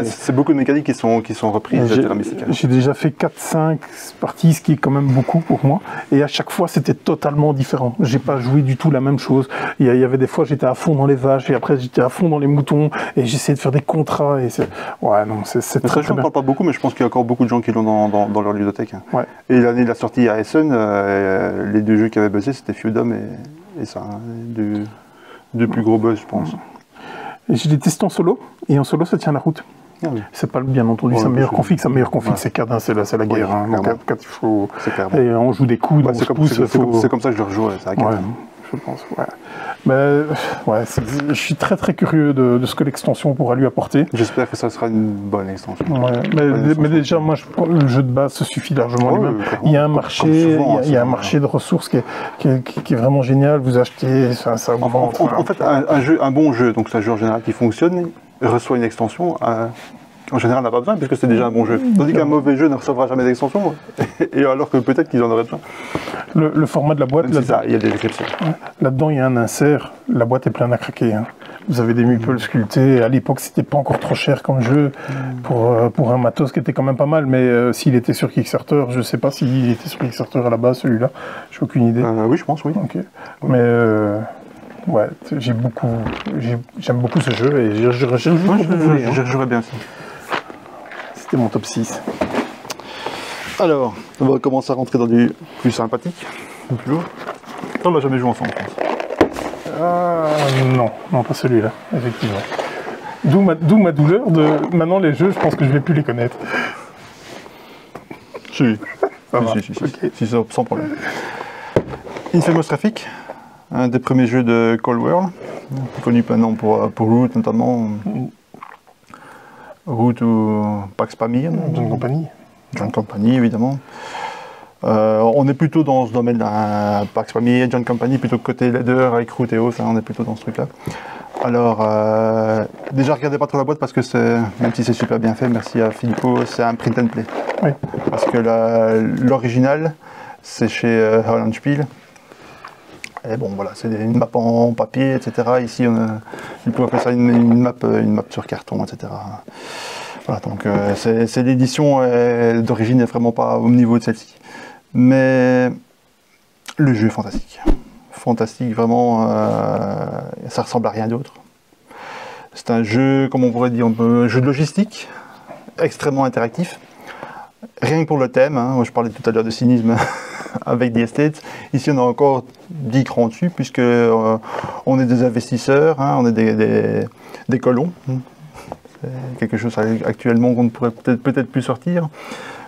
C'est beaucoup de mécaniques qui sont reprises de Terra Mystica. J'ai déjà fait 4-5 parties, ce qui est quand même beaucoup pour moi. Et à chaque fois, c'était totalement différent. J'ai pas joué du tout la même chose. Il y avait des fois, j'étais à fond dans les vaches, et après, j'étais à fond dans les moutons, et j'essayais de faire des contrats. Et c'est très, je ne parle pas beaucoup, mais je pense qu'il y a encore beaucoup de gens qui l'ont dans leur ludothèque. Ouais. Et l'année de la sortie à Essen, les 2 jeux qui avaient buzzé, c'était Feudum et ça. Deux plus gros buzz, je pense. J'ai des tests en solo, et en solo, ça tient la route. Ah oui. C'est pas bien entendu sa meilleure config, c'est CAD, c'est la guerre. Hein. Donc, quand il faut... Et on joue des coups, c'est comme ça que je le rejoue, c'est je pense, Mais je suis très très curieux de ce que l'extension pourra lui apporter. J'espère que ça sera une bonne extension. Mais déjà, moi, le jeu de base se suffit largement lui-même. Il y a un marché, il y a un marché de ressources qui est vraiment génial. Vous achetez, ça augmente. En fait, un bon jeu, donc c'est un jeu en général qui fonctionne, reçoit une extension. En général, on n'a pas besoin, puisque c'est déjà un bon jeu. Tandis qu'un mauvais jeu ne recevra jamais d'extension, et alors que peut-être qu'ils en auraient besoin. Le format de la boîte, il y a des exceptions. Là-dedans, il y a un insert, la boîte est pleine à craquer. Hein. Vous avez des meeples sculptés, à l'époque, c'était pas encore trop cher comme jeu, pour un matos qui était quand même pas mal, mais s'il était sur Kickstarter, je sais pas s'il était sur Kickstarter à la base, celui-là, j'ai aucune idée. Oui, je pense, oui. Okay. Mais... j'aime beaucoup ce jeu, et je jouerais bien aussi. C'était mon top 6. Alors, on va commencer à rentrer dans du plus sympathique, du plus lourd. On l'a jamais joué ensemble, je pense. Non, pas celui-là, effectivement. D'où ma douleur de... Maintenant, les jeux, je pense que je vais plus les connaître. Si, sans problème. Infamous Traffic, un des premiers jeux de Cold World, connu maintenant pour Root notamment. Root ou Pax Pamir. John Company, évidemment. On est plutôt dans ce domaine-là, Pax Pamir, John Company, plutôt que côté leader avec Root et Os, on est plutôt dans ce truc-là. Alors, déjà, regardez pas trop la boîte parce que même si c'est super bien fait, merci à Philippot, c'est un print and play. Oui. Parce que l'original, c'est chez Holland Spiel. Et bon, voilà, c'est une map en papier, etc. Ici, il peut appeler ça une map sur carton, etc. Voilà, donc c'est l'édition d'origine n'est vraiment pas au niveau de celle-ci. Mais le jeu est fantastique. Fantastique, vraiment, ça ressemble à rien d'autre. C'est un jeu, comme on pourrait dire, un jeu de logistique, extrêmement interactif. Rien que pour le thème, hein, moi je parlais tout à l'heure de cynisme avec The Estates. Ici on a encore 10 crans dessus, puisque on est des investisseurs, hein, on est des colons. C'est quelque chose actuellement qu'on ne pourrait peut-être plus sortir.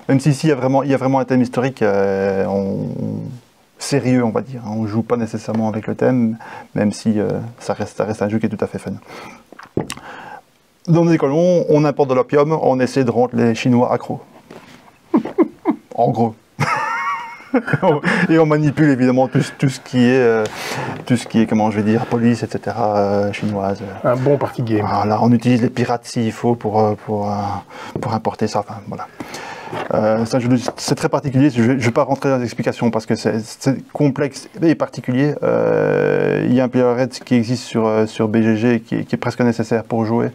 Même si ici il y a vraiment un thème historique, sérieux, on va dire. On ne joue pas nécessairement avec le thème, même si ça reste un jeu qui est tout à fait fun. Dans nos écolons, on importe de l'opium, on essaie de rendre les Chinois accros. En gros. Et on manipule évidemment tout ce qui est, comment je vais dire, police, etc. Chinoise. Un bon party game. Voilà, on utilise les pirates s'il faut pour importer ça. Enfin, voilà. C'est très particulier, je ne vais pas rentrer dans les explications parce que c'est complexe et particulier. Il y a un player rate qui existe sur BGG qui est presque nécessaire pour jouer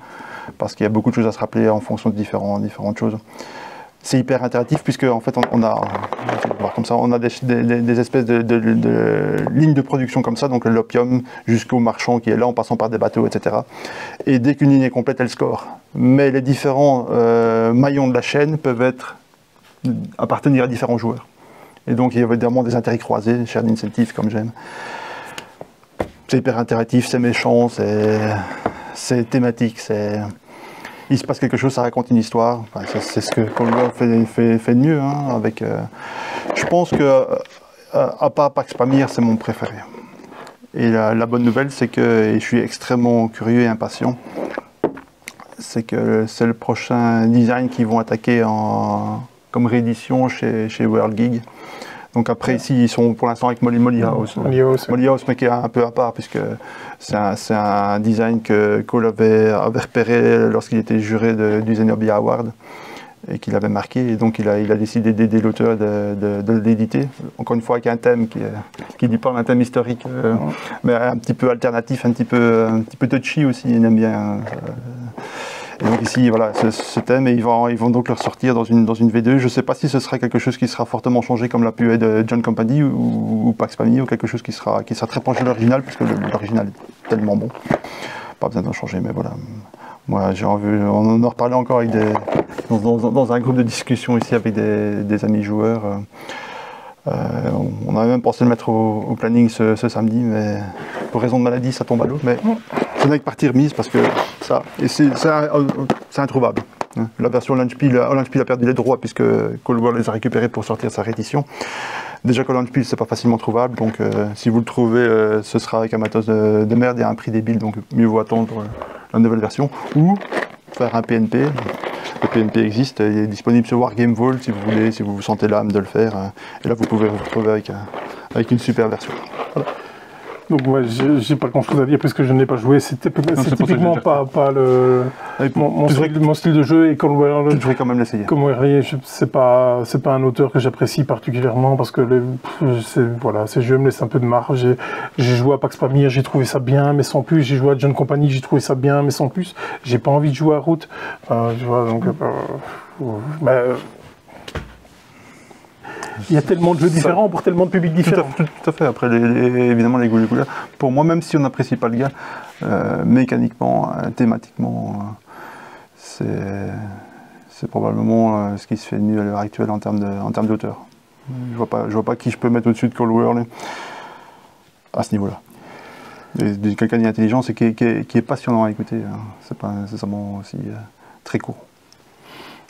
parce qu'il y a beaucoup de choses à se rappeler en fonction de différentes choses. C'est hyper interactif puisque en fait on a des espèces de lignes de production comme ça, donc l'opium jusqu'au marchand qui est là en passant par des bateaux, etc. Et dès qu'une ligne est complète, elle score. Mais les différents maillons de la chaîne peuvent appartenir à différents joueurs. Et donc il y a évidemment des intérêts croisés, shared incentives comme j'aime. C'est hyper interactif, c'est méchant, c'est thématique, il se passe quelque chose, ça raconte une histoire. Enfin, c'est ce que Cold War fait de mieux. Hein, je pense que, à part Pax Pamir, c'est mon préféré. Et la bonne nouvelle, c'est que je suis extrêmement curieux et impatient. C'est que c'est le prochain design qu'ils vont attaquer comme réédition chez World Gig. Donc après ici, ils sont pour l'instant avec Molly House. Molly House, mais qui est un peu à part, puisque c'est un design que Cole avait repéré lorsqu'il était juré du Zenobia Award, et qu'il avait marqué, et donc il a décidé d'aider l'auteur de l'éditer, encore une fois avec un thème qui lui parle, un thème historique, mais un petit peu alternatif, un petit peu touchy aussi, il aime bien. Et donc ici, voilà, ce thème, et ils vont donc le ressortir dans une V2. Je ne sais pas si ce sera quelque chose qui sera fortement changé comme l'a pu être John Company ou Pax Pamir, ou quelque chose qui sera très proche de l'original, parce que l'original est tellement bon. Pas besoin d'en changer, mais voilà. Moi, j'ai envie, on en reparlait encore avec dans un groupe de discussion ici avec des amis joueurs. On avait même pensé le mettre au planning ce samedi, mais pour raison de maladie, ça tombe à l'eau. Mais c'est avec partie remise parce que c'est introuvable. La version Lunchpeel a perdu les droits puisque Cold War les a récupérés pour sortir sa réédition. Déjà que Lunchpeel, c'est pas facilement trouvable, donc si vous le trouvez, ce sera avec un matos de merde et à un prix débile, donc mieux vaut attendre la nouvelle version ou faire un PNP. Le PNP existe, il est disponible sur Wargame Vault si vous voulez, si vous sentez l'âme de le faire. Et là, vous pouvez vous retrouver avec une super version. Voilà. Donc ouais, j'ai pas grand chose à dire puisque je n'ai pas joué. C'est typiquement pas mon style de jeu, et Cold War, tu devrais quand même l'essayer. Comme c'est pas un auteur que j'apprécie particulièrement parce que ces jeux me laissent un peu de marge. J'ai joué à Pax Pamir, j'ai trouvé ça bien mais sans plus. J'ai joué à John Company, j'ai trouvé ça bien mais sans plus. J'ai pas envie de jouer à Route. Tu vois, donc il y a tellement de jeux différents pour tellement de publics différents. Tout à fait. Après, évidemment, les goûts, les couleurs. Pour moi, même si on n'apprécie pas le gars, mécaniquement, thématiquement, c'est probablement ce qui se fait de mieux à l'heure actuelle en termes d'auteur. Je vois pas qui je peux mettre au-dessus de Cold War à ce niveau-là. Quelqu'un d'intelligent et qui est passionnant à écouter. C'est pas nécessairement aussi très court.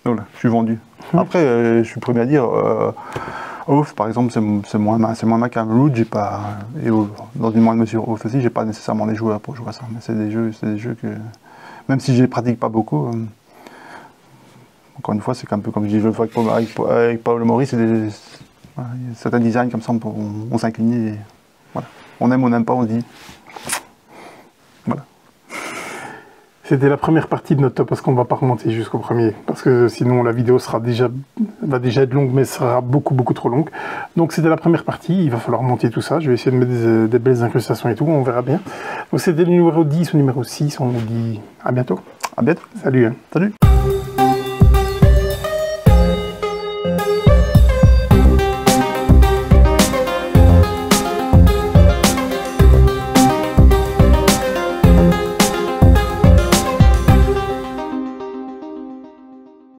Donc là, je suis vendu. Après, je suis le premier à dire, Oath par exemple, c'est moins ma cam. Root, j'ai pas, et dans une moindre mesure Oath aussi, j'ai pas nécessairement les joueurs pour jouer à ça. Mais c'est des jeux que, même si je les pratique pas beaucoup, encore une fois, c'est un peu comme je dis, je le vois avec Paolo Mori, c'est certains designs comme ça, on s'incline et voilà. On aime, on n'aime pas, on se dit, voilà. C'était la première partie de notre top parce qu'on ne va pas remonter jusqu'au premier. Parce que sinon la vidéo va déjà être longue mais sera beaucoup trop longue. Donc c'était la première partie, il va falloir monter tout ça. Je vais essayer de mettre des belles incrustations et tout, on verra bien. Donc c'était le numéro 10 ou numéro 6, on vous dit à bientôt. À bientôt. Salut. Salut.